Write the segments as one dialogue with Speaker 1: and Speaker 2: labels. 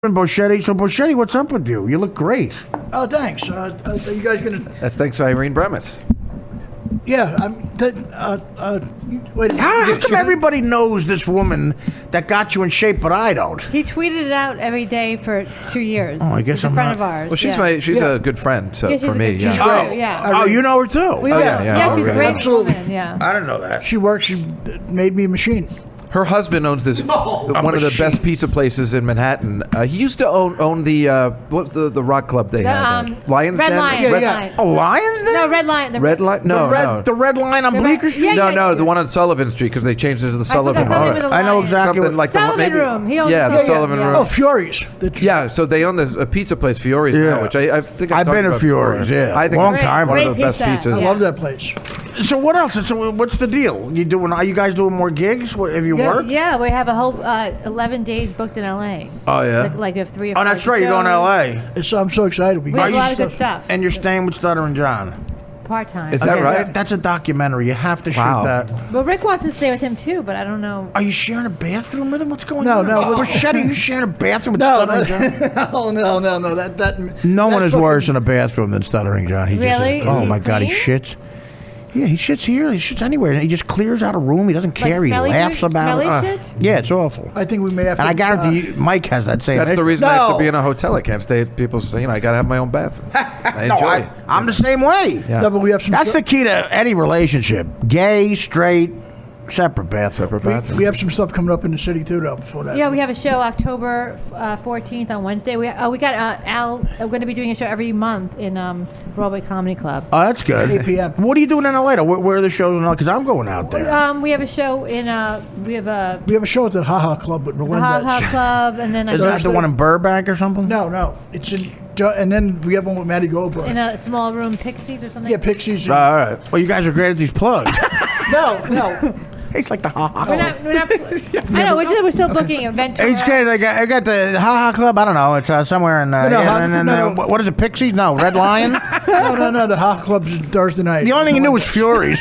Speaker 1: Bocchetti. So, Bocchetti, what's up with you? You look great.
Speaker 2: Oh, thanks. Are you guys gonna?
Speaker 3: That's thanks to Irene Bremitz.
Speaker 2: Yeah. Wait.
Speaker 1: How come everybody knows this woman that got you in shape, but I don't?
Speaker 4: He tweeted it out every day for 2 years.
Speaker 1: Oh, I guess
Speaker 4: He's a
Speaker 1: I'm
Speaker 4: friend
Speaker 1: not-
Speaker 4: of ours.
Speaker 3: Well, she's
Speaker 4: yeah.
Speaker 3: she's a good friend
Speaker 4: she's
Speaker 3: for
Speaker 4: a
Speaker 3: me.
Speaker 4: good-
Speaker 3: Yeah.
Speaker 4: she's
Speaker 2: Oh,
Speaker 4: great, yeah.
Speaker 1: Oh, you know her too?
Speaker 4: Yeah, she's a great
Speaker 2: Absolutely.
Speaker 4: woman, yeah.
Speaker 1: I didn't know that.
Speaker 2: She works. She made me a machine.
Speaker 3: Her husband owns this one of the
Speaker 1: machine.
Speaker 3: best pizza places in Manhattan. He used to own the what's the rock club they had? Lions
Speaker 4: Red
Speaker 3: Den?
Speaker 4: Lion.
Speaker 2: Yeah,
Speaker 4: Red
Speaker 2: yeah.
Speaker 4: Lion.
Speaker 1: Oh, Lions then?
Speaker 4: No, Red Lion.
Speaker 3: Red Lion? No,
Speaker 1: The red line on
Speaker 4: The
Speaker 1: Bleecker
Speaker 4: red-
Speaker 1: Street?
Speaker 4: yeah,
Speaker 3: no, the one on Sullivan Street because they changed it to the Sullivan
Speaker 4: forgot the name
Speaker 3: Room.
Speaker 4: of the
Speaker 1: I know
Speaker 4: Lion.
Speaker 1: exactly
Speaker 3: Something
Speaker 1: what.
Speaker 3: like
Speaker 4: Sullivan
Speaker 3: maybe,
Speaker 4: Room. He owns
Speaker 3: yeah,
Speaker 4: the
Speaker 3: the
Speaker 4: Sullivan
Speaker 3: Sullivan
Speaker 4: Room.
Speaker 3: Room.
Speaker 2: Oh, Fiore's.
Speaker 3: Yeah, so they own this a pizza place, Fiore's now, which I think
Speaker 1: I've
Speaker 3: talked
Speaker 1: been to
Speaker 3: about before.
Speaker 1: Fiore's, yeah.
Speaker 3: I think
Speaker 1: Long
Speaker 3: it's
Speaker 1: time.
Speaker 3: one of the
Speaker 4: Great
Speaker 3: best
Speaker 4: pizza.
Speaker 3: pizzas.
Speaker 2: I
Speaker 4: Yeah.
Speaker 2: love that place.
Speaker 1: So what else? So what's the deal? Are you guys doing more gigs? Have you
Speaker 2: Yeah.
Speaker 1: worked?
Speaker 4: Yeah, we have a whole 11 days booked in L.A.
Speaker 3: Oh, yeah?
Speaker 4: Like we have 3 or
Speaker 1: Oh,
Speaker 4: 4
Speaker 1: that's right. You're going to
Speaker 4: shows.
Speaker 1: L.A.
Speaker 2: I'm so excited.
Speaker 4: We have a lot of good stuff.
Speaker 1: And you're staying with Stutter and John.
Speaker 4: Part-time.
Speaker 3: Is that
Speaker 1: Okay,
Speaker 3: right?
Speaker 1: That's a documentary. You have to
Speaker 3: Wow.
Speaker 1: shoot that.
Speaker 4: Well, Rick wants to stay with him too, but I don't know.
Speaker 1: Are you sharing a bathroom with him? What's going
Speaker 2: No,
Speaker 1: on?
Speaker 2: no.
Speaker 1: Bocchetti, you sharing a bathroom with
Speaker 2: No,
Speaker 1: Stuttering John?
Speaker 2: no, no. That
Speaker 1: No one
Speaker 2: that
Speaker 1: is
Speaker 2: fucking-
Speaker 1: worse in a bathroom than Stuttering John. He
Speaker 4: Really?
Speaker 1: Just, oh
Speaker 4: Is he
Speaker 1: my God, he
Speaker 4: clean?
Speaker 1: shits. Yeah, he shits here. He shits anywhere. He just clears out a room. He doesn't care. He
Speaker 4: smelly
Speaker 1: laughs
Speaker 4: shit?
Speaker 1: about
Speaker 4: Smelly
Speaker 1: it.
Speaker 4: shit?
Speaker 1: Yeah, it's awful.
Speaker 2: I think we may have to.
Speaker 1: And I guarantee you, Mike has that same.
Speaker 3: That's the
Speaker 1: issue.
Speaker 3: reason I have to
Speaker 2: No.
Speaker 3: be in a hotel. I can't stay at people's. I got to have my own bathroom. I
Speaker 1: No,
Speaker 3: enjoy it.
Speaker 1: I'm the same way.
Speaker 3: Yeah.
Speaker 2: No, but we have some.
Speaker 1: That's the key to any relationship: gay, straight, separate bathroom.
Speaker 3: Separate bathroom.
Speaker 2: We have some stuff coming up in the city too, though. Before that.
Speaker 4: Yeah, we have a show October 14th on Wednesday. We got Al. We're going to be doing a show every month in Broadway Comedy Club.
Speaker 1: Oh, that's good.
Speaker 2: 8 p.m.
Speaker 1: What are you doing in LA? Where are the shows in LA? Because I'm going out there.
Speaker 4: We have a show in
Speaker 2: We have a show at the Ha Ha Club with
Speaker 4: the
Speaker 2: Melinda.
Speaker 4: Ha Ha Club, and then
Speaker 1: Is that the one in Burbank or something?
Speaker 2: No, it's in. And then we have one with Maddie Goldberg.
Speaker 4: in a small room, Pixies or something.
Speaker 2: Yeah, Pixies.
Speaker 1: All right. Well, you guys are great at these plugs.
Speaker 2: No.
Speaker 1: It's like the ha ha.
Speaker 4: We're not I know. We're still booking event.
Speaker 1: It's crazy. I got the Ha Ha Club. I don't know. It's somewhere in.
Speaker 2: No.
Speaker 1: What is it? Pixies? No, Red Lion.
Speaker 2: No. The Ha Ha Club's Thursday night.
Speaker 1: The only thing he knew was Furies.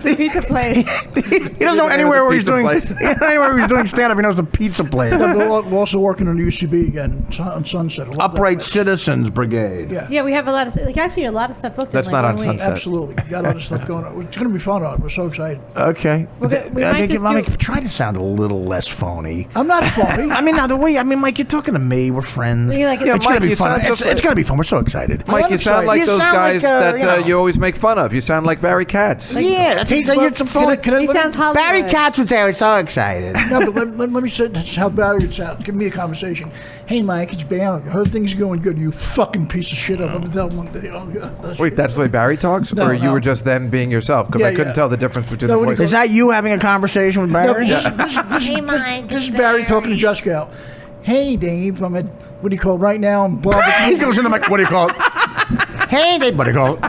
Speaker 4: The pizza place.
Speaker 1: He doesn't know anywhere where he's
Speaker 3: Pizza
Speaker 1: doing.
Speaker 3: place.
Speaker 1: He doesn't know anywhere where he's doing stand up. He knows the pizza place.
Speaker 2: We're also working on the UCB again on Sunset. I love that
Speaker 1: Upright
Speaker 2: place.
Speaker 1: Citizens Brigade.
Speaker 2: Yeah.
Speaker 4: Yeah, we have a lot of actually a lot of stuff booked.
Speaker 3: That's
Speaker 4: in like
Speaker 3: not
Speaker 4: 1
Speaker 3: on
Speaker 4: week.
Speaker 3: Sunset.
Speaker 2: Absolutely. We got all this stuff going on. It's going to be fun. We're so excited.
Speaker 1: Okay.
Speaker 4: We might just do-
Speaker 1: Try to sound a little less phony.
Speaker 2: I'm not phony.
Speaker 1: I mean, now the way Mike, you're talking to me. We're friends.
Speaker 4: You like it-
Speaker 3: Yeah,
Speaker 1: it's gonna
Speaker 3: Mike,
Speaker 1: be
Speaker 3: you
Speaker 1: fun.
Speaker 3: sound just
Speaker 1: It's
Speaker 3: like-
Speaker 1: gonna be fun. We're so excited.
Speaker 3: Mike, you sound like
Speaker 1: You
Speaker 3: those
Speaker 1: sound
Speaker 3: guys
Speaker 1: like,
Speaker 3: that
Speaker 1: you know.
Speaker 3: you always make fun of. You sound like Barry Katz.
Speaker 1: Yeah, that's you're some phony.
Speaker 4: He sounds Hollywood.
Speaker 1: Barry Katz would say I was so excited.
Speaker 2: No, but let me say that's how Barry would sound. Give me a conversation. Hey, Mike, it's Barry. I heard things are going good. You fucking piece of shit. I'll let me tell him one day. Oh, yeah.
Speaker 3: Wait, that's the way Barry talks,
Speaker 2: No,
Speaker 3: or you
Speaker 2: no.
Speaker 3: were just then being yourself? Because
Speaker 2: Yeah,
Speaker 3: I couldn't
Speaker 2: yeah.
Speaker 3: tell the difference between
Speaker 2: No,
Speaker 3: the
Speaker 2: when he
Speaker 3: voices.
Speaker 1: Is that you having a conversation with
Speaker 2: No,
Speaker 1: Barry?
Speaker 2: this is Barry talking to Jessica. Hey, Dave. I'm at, what do you call it, right now? I'm
Speaker 1: He
Speaker 2: barbecue.
Speaker 1: goes into my, what do you call it? Hey, Dave, what do you call it?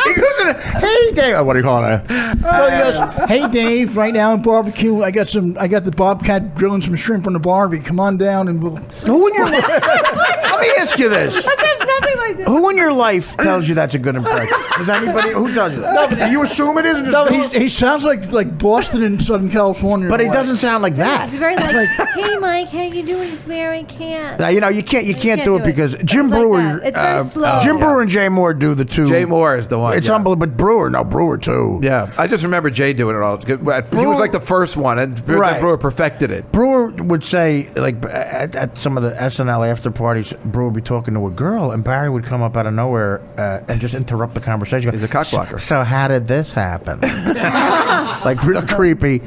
Speaker 1: He goes into, hey, Dave, what do you call it?
Speaker 2: Oh, yes. Hey, Dave. Right now I'm barbecue. I got the Bobcat grilling some shrimp on the barbie. Come on down and we'll.
Speaker 1: Who in your life? Let me ask you this.
Speaker 4: That's nothing like this.
Speaker 1: Who in your life tells you that's a good impression? Does anybody? Who tells you that?
Speaker 2: No, but
Speaker 1: you assume it is. And just
Speaker 2: No,
Speaker 1: do
Speaker 2: but
Speaker 1: it?
Speaker 2: he sounds like Boston in Southern California.
Speaker 1: But he doesn't sound like
Speaker 4: It's
Speaker 1: that.
Speaker 4: very like, hey Mike, how you doing? It's Mary. Can't.
Speaker 1: Now, you can't do it because Jim
Speaker 4: It's like
Speaker 1: Brewer.
Speaker 4: that. It's very slow.
Speaker 1: Jim Brewer and Jay Moore do the two.
Speaker 3: Jay Moore is the one.
Speaker 1: It's
Speaker 3: yeah.
Speaker 1: unbelievable. But Brewer too.
Speaker 3: Yeah, I just remember Jay doing it all. He was like the first one, and
Speaker 1: Right.
Speaker 3: Brewer perfected it.
Speaker 1: Brewer would say, like, at some of the SNL after parties, Brewer would be talking to a girl, and Barry would come up out of nowhere and just interrupt the conversation.
Speaker 3: He's a cockblocker.
Speaker 1: So how did this happen? Like, real creepy.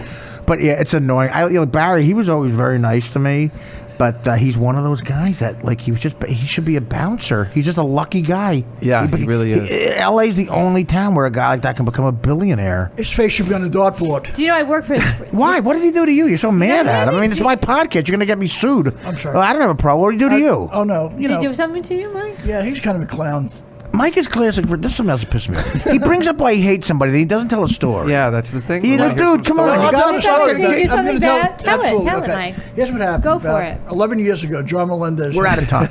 Speaker 1: But yeah, it's annoying. Barry, he was always very nice to me. But he's one of those guys that, like, he should be a bouncer. He's just a lucky guy.
Speaker 3: Yeah, he really is.
Speaker 1: LA's the only town where a guy like that can become a billionaire.
Speaker 2: His face should be on the dartboard.
Speaker 4: Do you know I work for?
Speaker 1: Why? What did he do to you? You're so mad at him. I mean, it's
Speaker 4: Did-
Speaker 1: my podcast. You're going to get me sued.
Speaker 2: I'm sorry.
Speaker 1: Well, I don't have a problem. What did he do to you?
Speaker 2: Oh no,
Speaker 4: Did he do something to you, Mike?
Speaker 2: Yeah, he's kind of a clown.
Speaker 1: Mike is classic for this. Is something else that pisses me off. He brings up why he hates somebody. Then he doesn't tell a story.
Speaker 3: Yeah, that's the thing.
Speaker 1: He's
Speaker 3: Well,
Speaker 1: like,
Speaker 3: here's
Speaker 1: dude,
Speaker 3: some
Speaker 1: come on,
Speaker 3: stories.
Speaker 1: you got
Speaker 4: Tell
Speaker 1: to
Speaker 4: us
Speaker 1: start.
Speaker 4: something. Did you do something bad? Tell it,
Speaker 2: Absolutely,
Speaker 4: Mike.
Speaker 2: Here's what happened.
Speaker 4: Go for
Speaker 2: About
Speaker 4: it.
Speaker 2: 11 years ago, John Melendez.
Speaker 1: We're out of time.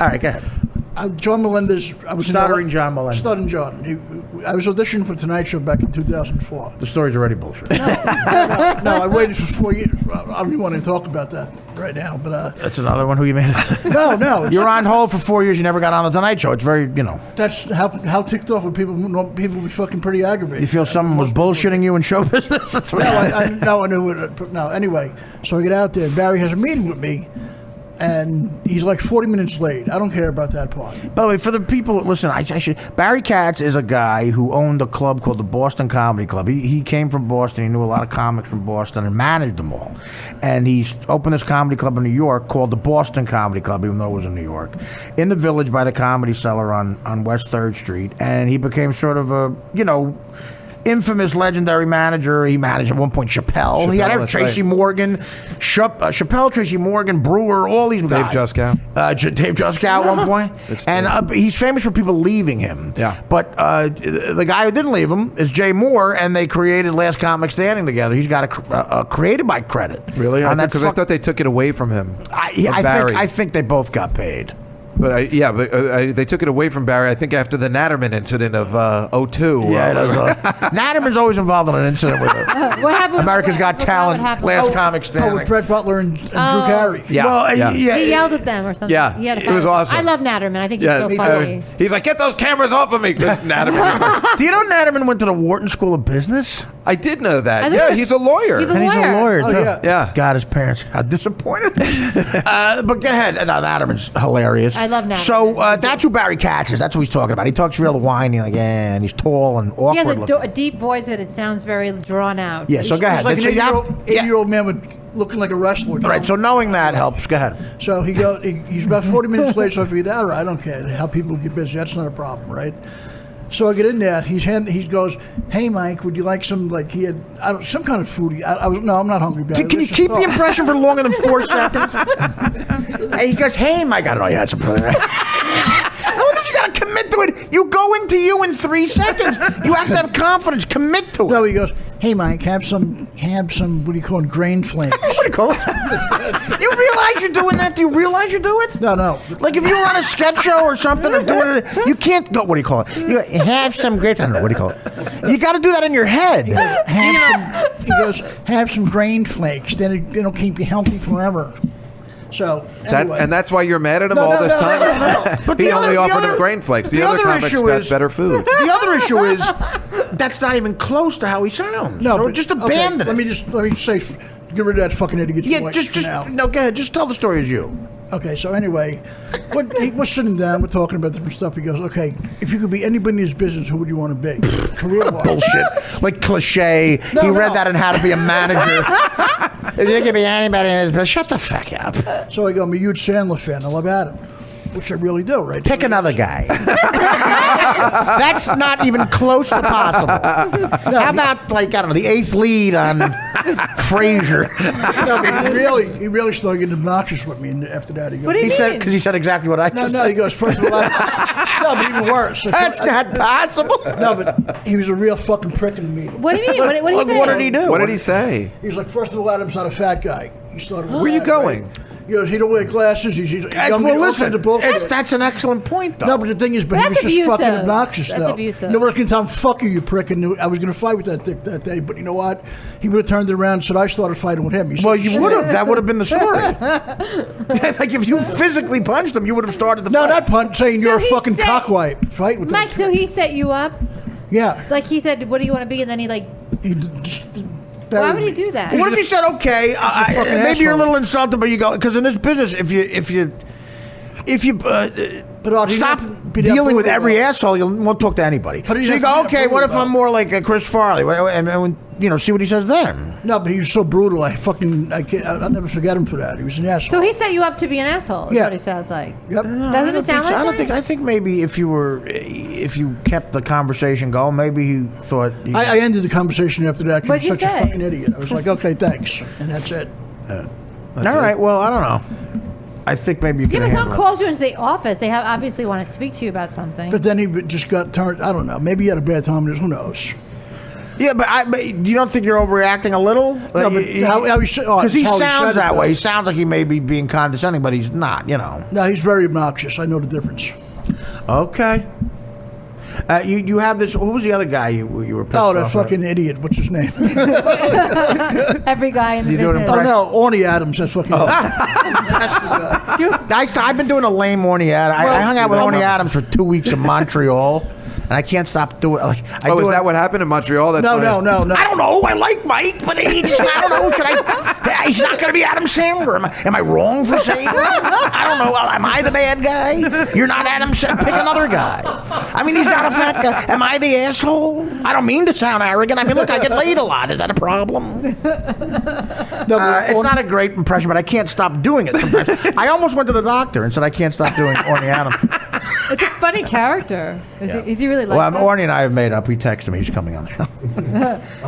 Speaker 1: All right, go ahead.
Speaker 2: John Melendez. I was
Speaker 1: Stuttering John Melendez.
Speaker 2: Stuttering John. I was auditioning for Tonight Show back in 2004.
Speaker 1: The story's already bullshit.
Speaker 2: No, I waited for 4 years. I don't even want to talk about that right now. But
Speaker 1: That's another one who you made.
Speaker 2: no,
Speaker 1: You're on hold for 4 years. You never got on the Tonight Show. It's very,
Speaker 2: That's how ticked off with people. People be fucking pretty aggravated.
Speaker 1: You feel someone was bullshitting you in show business? That's what
Speaker 2: I knew it. No, anyway, so I get out there. Barry has a meeting with me, and he's like 40 minutes late. I don't care about that part.
Speaker 1: By the way, for the people, listen, I should. Barry Katz is a guy who owned a club called the Boston Comedy Club. He came from Boston. He knew a lot of comics from Boston and managed them all. And he's opened this comedy club in New York called the Boston Comedy Club, even though it was in New York, in the Village by the Comedy Cellar on West 3rd Street. And he became sort of a, infamous, legendary manager. He managed at one point Chappelle. He had Tracy Morgan, Chappelle, Tracy Morgan, Brewer, all these guys.
Speaker 3: Dave Juskow.
Speaker 1: Dave Juskow at one point. And he's famous for people leaving him.
Speaker 3: Yeah.
Speaker 1: But the guy who didn't leave him is Jay Moore, and they created Last Comic Standing together. He's got a created by credit.
Speaker 3: Really? Because I thought they took it away from him.
Speaker 1: I think they both got paid.
Speaker 3: But they took it away from Barry, I think, after the Natterman incident of 2002.
Speaker 1: Yeah, Natterman's always involved in an incident with it.
Speaker 4: What happened?
Speaker 1: America's Got Talent, Last Comic Standing.
Speaker 2: with Brett Butler and Drew Carey.
Speaker 3: Yeah.
Speaker 1: Well,
Speaker 3: yeah.
Speaker 4: He yelled at them or something.
Speaker 3: Yeah,
Speaker 4: He had a
Speaker 3: it was
Speaker 4: fight.
Speaker 3: awesome.
Speaker 4: I love Natterman. I think he's so
Speaker 3: me
Speaker 4: funny.
Speaker 3: too. He's like, get those cameras off of me. Natterman was like,
Speaker 1: Do you know Natterman went to the Wharton School of Business?
Speaker 3: I did know that.
Speaker 4: I
Speaker 3: Yeah,
Speaker 4: think-
Speaker 3: he's a lawyer.
Speaker 4: He's a
Speaker 1: And he's a lawyer,
Speaker 2: Oh,
Speaker 1: too.
Speaker 2: yeah.
Speaker 3: Yeah.
Speaker 1: God, his parents, how disappointed. But go ahead. No, Natterman's hilarious.
Speaker 4: I love Natterman.
Speaker 1: So that's who Barry Katz is. That's who he's talking about. He talks real whiny, like, yeah, and he's tall and awkward
Speaker 4: He has
Speaker 1: looking.
Speaker 4: a deep voice that it sounds very drawn out.
Speaker 1: Yeah, so go ahead.
Speaker 2: He's like an
Speaker 1: So you have-
Speaker 2: 80-year-old man looking like a wrestler.
Speaker 1: All right, so knowing that helps. Go ahead.
Speaker 2: So he's about 40 minutes late, so I figured, all right, I don't care how people get busy. That's not a problem, right? So I get in there. He goes, "Hey, Mike, would you like some, like, he had some kind of food?" No, I'm not hungry. Barry.
Speaker 1: Can you
Speaker 2: Let's just
Speaker 1: keep the
Speaker 2: talk."
Speaker 1: impression for longer than 4 seconds? And he goes, hey, Mike, I don't know you had some. No, you got to commit to it. You go into you in 3 seconds. You have to have confidence. Commit to it.
Speaker 2: No, he goes, "Hey, Mike, have some. What do you call it? Grain flakes."
Speaker 1: What do you call it? You realize you're doing that? Do you realize you do it?
Speaker 2: No.
Speaker 1: Like if you were on a sketch show or something or doing it, you can't go. What do you call it? You have some great. I don't know. What do you call it? You got to do that in your head.
Speaker 2: He goes, "Have some grain flakes. Then it'll keep you healthy forever." So anyway.
Speaker 3: And that's why you're mad at him
Speaker 2: No,
Speaker 3: all
Speaker 2: no,
Speaker 3: this
Speaker 2: no,
Speaker 3: time?
Speaker 2: no.
Speaker 1: But
Speaker 3: He
Speaker 1: the
Speaker 3: only
Speaker 1: other- the
Speaker 3: offered
Speaker 1: other-
Speaker 3: him grain flakes. The
Speaker 1: the
Speaker 3: other
Speaker 1: other
Speaker 3: comics
Speaker 1: issue
Speaker 3: got
Speaker 1: is-
Speaker 3: better food.
Speaker 1: The other issue is that's not even close to how he sounds.
Speaker 2: No,
Speaker 1: So
Speaker 2: but
Speaker 1: just
Speaker 2: okay,
Speaker 1: abandon it.
Speaker 2: Let me say, get rid of that fucking idiot's
Speaker 1: Yeah,
Speaker 2: voice
Speaker 1: just
Speaker 2: for now.
Speaker 1: no. Go ahead. Just tell the story as you.
Speaker 2: Okay, so anyway, we're sitting down, we're talking about different stuff. He goes, "Okay, if you could be anybody in his business, who would you want to be? Career-wise."
Speaker 1: Bullshit. Like cliche.
Speaker 2: No,
Speaker 1: he read
Speaker 2: no.
Speaker 1: that in How to Be a Manager. If you could be anybody in his business, shut the fuck up.
Speaker 2: So I go, "I'm a huge Sandler fan. I love Adam," which I really do, right?
Speaker 1: Pick another guy. That's not even close to possible. How about, like, I don't know, the 8th lead on Frasier?
Speaker 2: No, but he really started getting obnoxious with me and after that. He goes,
Speaker 4: What do you
Speaker 1: He
Speaker 4: mean?
Speaker 1: said, because he said exactly what I
Speaker 2: No,
Speaker 1: just
Speaker 2: no,
Speaker 1: said.
Speaker 2: he goes, "First of all, no, but even worse."
Speaker 1: That's not possible.
Speaker 2: No, but he was a real fucking prick in the meeting.
Speaker 4: What do you mean? What did he say?
Speaker 1: What did he do?
Speaker 3: What did he say?
Speaker 2: He was like, "First of all, Adam's not a fat guy." He started with
Speaker 3: Where you
Speaker 2: that,
Speaker 3: going?
Speaker 2: right? He goes, "He don't wear glasses. He's young,
Speaker 1: Well,
Speaker 2: all
Speaker 1: listen,
Speaker 2: kinds of bullshit."
Speaker 1: that's an excellent point, though.
Speaker 2: No, but the thing is, he was
Speaker 4: That's
Speaker 2: just fucking
Speaker 4: abusive.
Speaker 2: obnoxious.
Speaker 4: That's
Speaker 2: though.
Speaker 4: abusive.
Speaker 2: Nobody can tell him, "Fuck you, you prick." And I was going to fight with that dick that day, but you know what? He would have turned it around and said I started fighting with him. He said,
Speaker 1: Well, you would have. That would have been the story. Like, if you physically punched him, you would have started the
Speaker 2: No,
Speaker 1: fight.
Speaker 2: not punch, saying
Speaker 4: So
Speaker 2: you're a
Speaker 4: he
Speaker 2: fucking
Speaker 4: said-
Speaker 2: cockwipe. Fight with
Speaker 4: Mike,
Speaker 2: that.
Speaker 4: so he set you up?
Speaker 2: Yeah.
Speaker 4: Like he said, what do you want to be? And then he like,
Speaker 2: He just
Speaker 4: why would he do that?
Speaker 1: What if he said, okay,
Speaker 2: fucking
Speaker 1: maybe you're a
Speaker 2: asshole.
Speaker 1: little insulted, but you go, because in this business, if you
Speaker 2: But Art, he
Speaker 1: stop
Speaker 2: didn't have to be that
Speaker 1: dealing with
Speaker 2: brutal,
Speaker 1: every
Speaker 2: though.
Speaker 1: asshole, you won't talk to anybody.
Speaker 2: But
Speaker 1: So
Speaker 2: he
Speaker 1: you
Speaker 2: doesn't
Speaker 1: go,
Speaker 2: have to
Speaker 1: okay,
Speaker 2: be
Speaker 1: what if
Speaker 2: brutal,
Speaker 1: I'm more like Chris Farley? And see what he says then.
Speaker 2: No, but he was so brutal. I'll never forget him for that. He was an asshole.
Speaker 4: So he set you up to be an asshole. Is
Speaker 2: Yeah.
Speaker 4: what it sounds like.
Speaker 2: Yep.
Speaker 4: Doesn't it sound like
Speaker 1: I don't
Speaker 4: that?
Speaker 1: think. I think maybe if you kept the conversation going, maybe he thought.
Speaker 2: I ended the conversation after that because
Speaker 4: What'd
Speaker 2: he
Speaker 4: you
Speaker 2: was such
Speaker 4: say?
Speaker 2: a fucking idiot. I was like, okay, thanks. And that's it.
Speaker 1: All right. Well, I don't know. I think maybe you
Speaker 4: Yeah,
Speaker 1: can
Speaker 4: but
Speaker 1: handle
Speaker 4: someone
Speaker 1: it.
Speaker 4: calls you into the office. They have obviously want to speak to you about something.
Speaker 2: But then he just got turned. I don't know. Maybe he had a bad time. Who knows?
Speaker 1: Yeah, but you don't think you're overreacting a little?
Speaker 2: No, but how he said- oh,
Speaker 1: Because he
Speaker 2: how he
Speaker 1: sounds
Speaker 2: said it,
Speaker 1: that way.
Speaker 2: though.
Speaker 1: He sounds like he may be being condescending, but he's not.
Speaker 2: No, he's very obnoxious. I know the difference.
Speaker 1: Okay. You have this. Who was the other guy you were pissed
Speaker 2: Oh, that
Speaker 1: off
Speaker 2: fucking idiot. What's his name?
Speaker 4: Every guy in the
Speaker 1: You doing
Speaker 4: business.
Speaker 2: Oh, no. Orny Adams. That's fucking That's the guy.
Speaker 1: I've been doing a lame Orny Adams. I hung out with Orny Adams for 2 weeks in Montreal, and I can't stop doing it. Like,
Speaker 3: is that what happened in Montreal? That's
Speaker 2: No.
Speaker 1: I don't know. I like Mike, but he just, I don't know. Should I? He's not going to be Adam Sandler. Am I wrong for saying that? I don't know. Am I the bad guy? You're not Adam Sandler. Pick another guy. I mean, he's not a fat guy. Am I the asshole? I don't mean to sound arrogant. I mean, look, I get laid a lot. Is that a problem? It's not a great impression, but I can't stop doing it sometimes. I almost went to the doctor and said I can't stop doing Orny Adams.
Speaker 4: It's a funny character. Is he really like
Speaker 1: Well,
Speaker 4: that?
Speaker 1: Orny and I have made up. We texted him. He's coming on the show.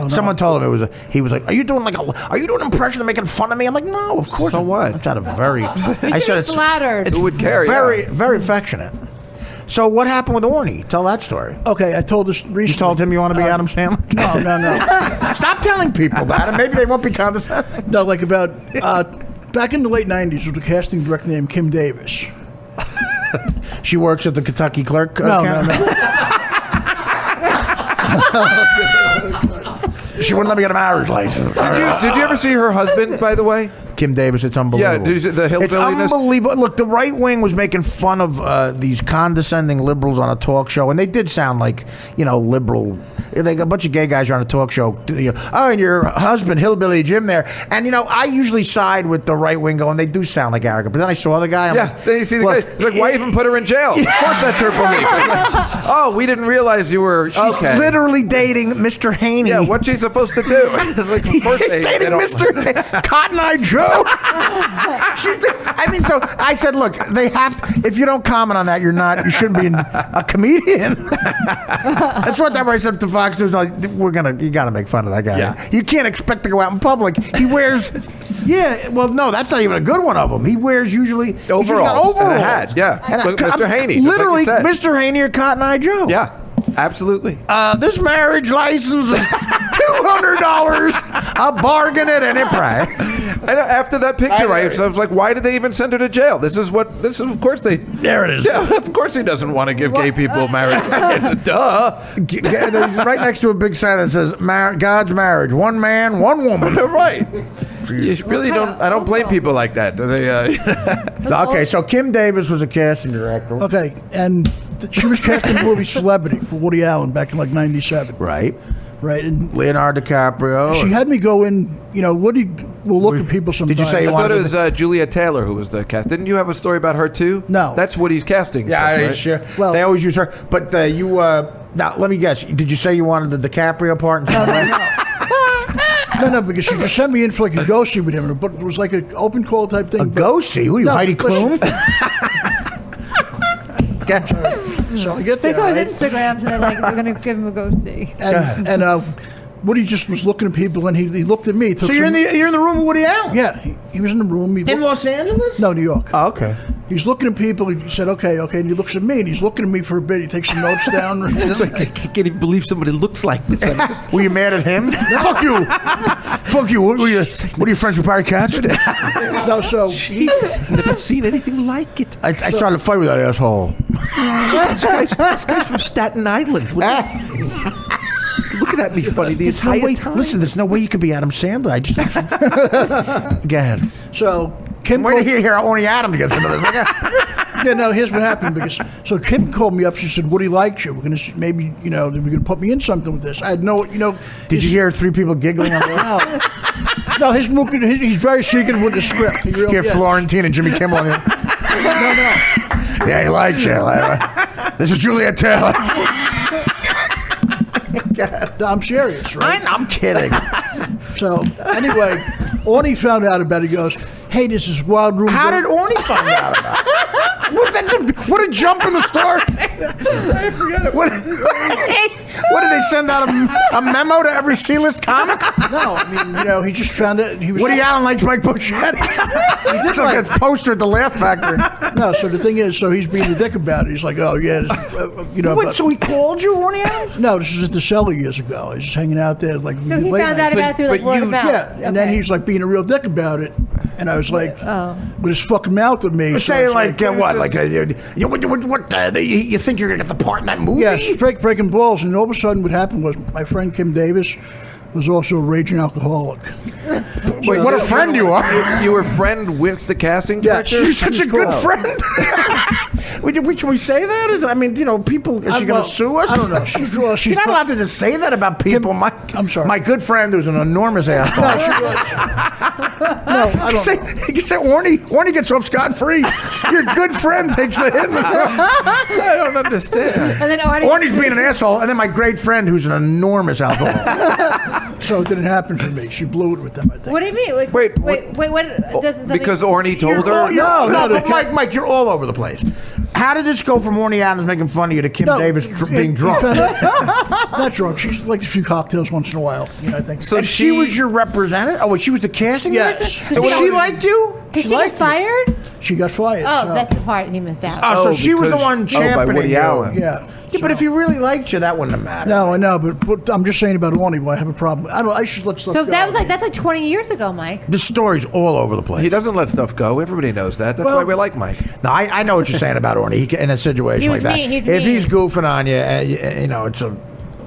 Speaker 1: Someone told him he was like, are you doing an impression of making fun of me? I'm like, no, of course.
Speaker 3: So what?
Speaker 1: It's not a very. I
Speaker 4: said it's flattered.
Speaker 1: It's
Speaker 3: Who would care,
Speaker 1: Very,
Speaker 3: yeah.
Speaker 1: very affectionate. So what happened with Orny? Tell that story.
Speaker 2: Okay, I told this recently.
Speaker 1: You told him you want to be Adam Sandler?
Speaker 2: No.
Speaker 1: Stop telling people that, and maybe they won't be condescending.
Speaker 2: No, like about back in the late 90s, there was a casting director named Kim Davis.
Speaker 1: She works at the Kentucky Clerk.
Speaker 2: No.
Speaker 1: She wouldn't let me get a marriage license.
Speaker 3: Did you ever see her husband, by the way?
Speaker 1: Kim Davis, it's unbelievable.
Speaker 3: Yeah, did you see the hillbilliness?
Speaker 1: It's unbelievable. Look, the right wing was making fun of these condescending liberals on a talk show, and they did sound like, liberal. They got a bunch of gay guys are on a talk show. Oh, and your husband, Hillbilly Jim, there. And, I usually side with the right wing going, they do sound like arrogant. But then I saw the guy. I'm like,
Speaker 3: then you see the guy. It's like, why even put her in jail? Of course that's her belief. Oh, we didn't realize you were, okay.
Speaker 1: literally dating Mr. Haney.
Speaker 3: Yeah, what's she supposed to do? Like, of course
Speaker 1: He's dating Mr. Cotton Eye Joe. So I said, look, they have to, if you don't comment on that, you shouldn't be a comedian. That's what I said to Fox News. You got to make fun of that guy.
Speaker 3: Yeah.
Speaker 1: You can't expect to go out in public. He wears, no, that's not even a good one of them. He wears usually
Speaker 3: overalls and a hat. Yeah,
Speaker 1: And
Speaker 3: Mr. Haney.
Speaker 1: Literally,
Speaker 3: like
Speaker 1: Mr. Haney or Cotton Eye Joe.
Speaker 3: Yeah, absolutely.
Speaker 1: This marriage license is $200, a bargain at any price.
Speaker 3: And after that picture, I was like, why did they even send her to jail? This is of course they.
Speaker 1: There it is.
Speaker 3: Yeah, of course he doesn't want to give gay people marriage. Duh.
Speaker 1: He's right next to a big sign that says God's marriage, one man, one woman.
Speaker 3: Right. You really don't. I don't blame people like that.
Speaker 1: Okay, so Kim Davis was a casting director.
Speaker 2: Okay, and she was casting the movie Celebrity for Woody Allen back in like 97.
Speaker 1: Right.
Speaker 2: And
Speaker 1: Leonardo DiCaprio.
Speaker 2: she had me go in, Woody will look at people sometimes.
Speaker 1: Did you say you
Speaker 3: I thought
Speaker 1: wanted
Speaker 3: it was Julia Taylor who was the cast. Didn't you have a story about her too?
Speaker 2: No.
Speaker 3: That's Woody's casting.
Speaker 1: Yeah,
Speaker 3: stuff, right?
Speaker 1: sure.
Speaker 2: Well-
Speaker 1: They always use her. But now, let me guess. Did you say you wanted the DiCaprio part?
Speaker 2: No, because she just sent me in for like a go see with him, but it was like an open call type thing.
Speaker 1: A go see? Who are you, Heidi Klum?
Speaker 2: So I get
Speaker 4: They
Speaker 2: there,
Speaker 4: saw
Speaker 2: right?
Speaker 4: his Instagram, so they're like, we're going to give him a go-see.
Speaker 2: and Woody just was looking at people, and he looked at me.
Speaker 1: So you're in the room with Woody Allen?
Speaker 2: Yeah, he was in the room.
Speaker 1: In Los Angeles?
Speaker 2: No, New York.
Speaker 1: Oh, okay.
Speaker 2: He's looking at people. He said, okay, and he looks at me, and he's looking at me for a bit. He takes some notes down.
Speaker 3: It's like, I can't even believe somebody looks like this.
Speaker 1: Were you mad at him? Fuck you. Fuck you. What are you friends with Barry Katz?
Speaker 2: No, so
Speaker 3: Never seen anything like it.
Speaker 1: I started to fight with that asshole.
Speaker 3: This guy's from Staten Island. He's looking at me funny the entire time.
Speaker 1: Listen, there's no way you could be Adam Sandler. I just go ahead.
Speaker 2: So Kim.
Speaker 1: Wait to hear how Orny Adams gets into this.
Speaker 2: Yeah, no. Here's what happened so Kim called me up. She said, "Woody likes you. We're gonna maybe we're gonna put me in something with this." I had no
Speaker 1: Did you hear 3 people giggling on the
Speaker 2: No, he's very secretive with the script. He really
Speaker 1: Hear
Speaker 2: is.
Speaker 1: Florentine and Jimmy Kimmel on the
Speaker 2: No.
Speaker 1: Yeah, he likes you. This is Julia Taylor.
Speaker 2: No, I'm serious, right?
Speaker 1: I'm kidding.
Speaker 2: So anyway, Orny found out about it. He goes, "Hey, this is Wild Room."
Speaker 1: How did Orny find out about it? What a jump in the story.
Speaker 3: I forgot it.
Speaker 1: What did they send out a memo to every C-list comic?
Speaker 2: No, I mean, he just found it. He was
Speaker 1: Woody Allen likes Mike Bocchetti. He did like a poster at the Laugh Factory.
Speaker 2: No, so the thing is, so he's being a dick about it. He's like, "Oh yeah,
Speaker 1: Wait, so he called you, Orny Adams?
Speaker 2: No, this was at the cellar years ago. He's just hanging out there like
Speaker 4: So he
Speaker 2: late
Speaker 4: found
Speaker 2: night.
Speaker 4: out about it through like
Speaker 3: but
Speaker 4: word
Speaker 3: you-
Speaker 4: of mouth.
Speaker 2: Yeah, and then he's like being a real dick about it. And I was like, with his fucking mouth at me.
Speaker 1: You're
Speaker 2: So
Speaker 1: saying
Speaker 2: it's
Speaker 1: like what? Like you think you're gonna get the part in that movie?
Speaker 2: yeah, straight breaking balls. And all of a sudden, what happened was my friend Kim Davis was also a raging alcoholic.
Speaker 1: Wait, what a friend you are!
Speaker 3: You were friend with the casting
Speaker 2: Yes.
Speaker 3: director?
Speaker 1: You're such a good
Speaker 2: Wow.
Speaker 1: friend. Can we say that? I mean, people. Is she going to sue us?
Speaker 2: I don't know. She's
Speaker 1: You're not allowed to just say that about people, Mike.
Speaker 2: I'm sorry.
Speaker 1: My good friend, who's an enormous asshole.
Speaker 2: No, I don't know.
Speaker 1: You can say Orny gets off scot free. Your good friend takes the hit.
Speaker 3: I don't understand.
Speaker 4: And then
Speaker 1: Orny's being an asshole, and then my great friend, who's an enormous alcoholic.
Speaker 2: So it didn't happen for me. She blew it with them, I think.
Speaker 4: What do you mean? Like,
Speaker 3: Wait,
Speaker 4: what? Doesn't
Speaker 3: Because Orny told her?
Speaker 2: No,
Speaker 1: but Mike, you're all over the place. How did this go from Orny Adams making fun of you to Kim Davis being drunk?
Speaker 2: Not drunk. She's like a few cocktails once in a while. I think.
Speaker 3: So
Speaker 1: And she was your representative? Oh, wait, she was the casting
Speaker 2: Yes.
Speaker 1: director?
Speaker 2: So
Speaker 1: And she liked you?
Speaker 4: Did she
Speaker 2: liked
Speaker 4: get
Speaker 2: me.
Speaker 4: fired?
Speaker 2: She got fired.
Speaker 4: Oh,
Speaker 2: so.
Speaker 4: that's the part he missed out.
Speaker 1: Oh, so she was the
Speaker 3: because-
Speaker 1: one
Speaker 3: by
Speaker 1: championing
Speaker 3: Woody
Speaker 1: you.
Speaker 3: Allen.
Speaker 2: Yeah.
Speaker 1: Yeah, but if he really liked you, that wouldn't have mattered.
Speaker 2: No, I know, but I'm just saying about Orny. Why I have a problem? I should let stuff
Speaker 4: So
Speaker 2: go.
Speaker 4: that's like 20 years ago, Mike.
Speaker 1: The story's all over the place.
Speaker 3: He doesn't let stuff go. Everybody knows that. That's
Speaker 2: Well-
Speaker 3: why we like Mike.
Speaker 1: No, I know what you're saying about Orny. He can, in a situation
Speaker 4: He was
Speaker 1: like that,
Speaker 4: mean, he's
Speaker 1: if
Speaker 4: mean.
Speaker 1: he's goofing on you, it's a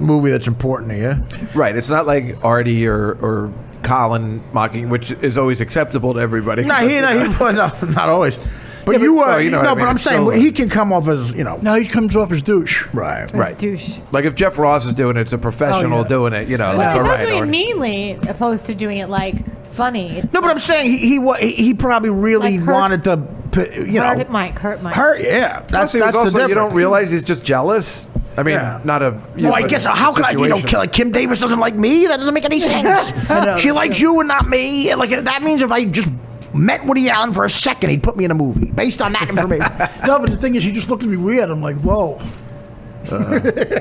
Speaker 1: movie that's important to you.
Speaker 3: Right. It's not like Artie or Colin mocking, which is always acceptable to everybody.
Speaker 1: No, not always. But
Speaker 3: Yeah,
Speaker 1: you,
Speaker 3: but- well, you know what I
Speaker 1: but
Speaker 3: mean.
Speaker 1: I'm
Speaker 3: It's
Speaker 1: saying
Speaker 3: still-
Speaker 1: he can come off as,
Speaker 2: Now he comes off as douche.
Speaker 1: right.
Speaker 3: Right.
Speaker 4: Douche.
Speaker 3: Like if Jeff Ross is doing it, it's a professional
Speaker 2: Oh, yeah.
Speaker 3: doing it.
Speaker 2: Well,
Speaker 3: Like,
Speaker 2: he's
Speaker 3: all
Speaker 4: He's not
Speaker 3: right,
Speaker 4: doing it
Speaker 3: Artie.
Speaker 4: meanly, opposed to doing it like funny.
Speaker 1: No, but I'm saying he probably really
Speaker 4: Like hurt-
Speaker 1: wanted to,
Speaker 4: Hurt Mike.
Speaker 1: hurt. Yeah,
Speaker 3: Plus,
Speaker 1: that's
Speaker 3: he was
Speaker 1: the
Speaker 3: also,
Speaker 1: difference.
Speaker 3: you don't realize he's just jealous. I mean,
Speaker 1: Yeah.
Speaker 3: not a.
Speaker 1: Well, I guess how could
Speaker 3: situation.
Speaker 1: Kim Davis doesn't like me? That doesn't make any sense.
Speaker 2: know.
Speaker 1: She likes you and not me. Like that means if I just met Woody Allen for a second, he'd put me in a movie based on that information.
Speaker 2: No, but the thing is, he just looked at me weird. I'm like, whoa.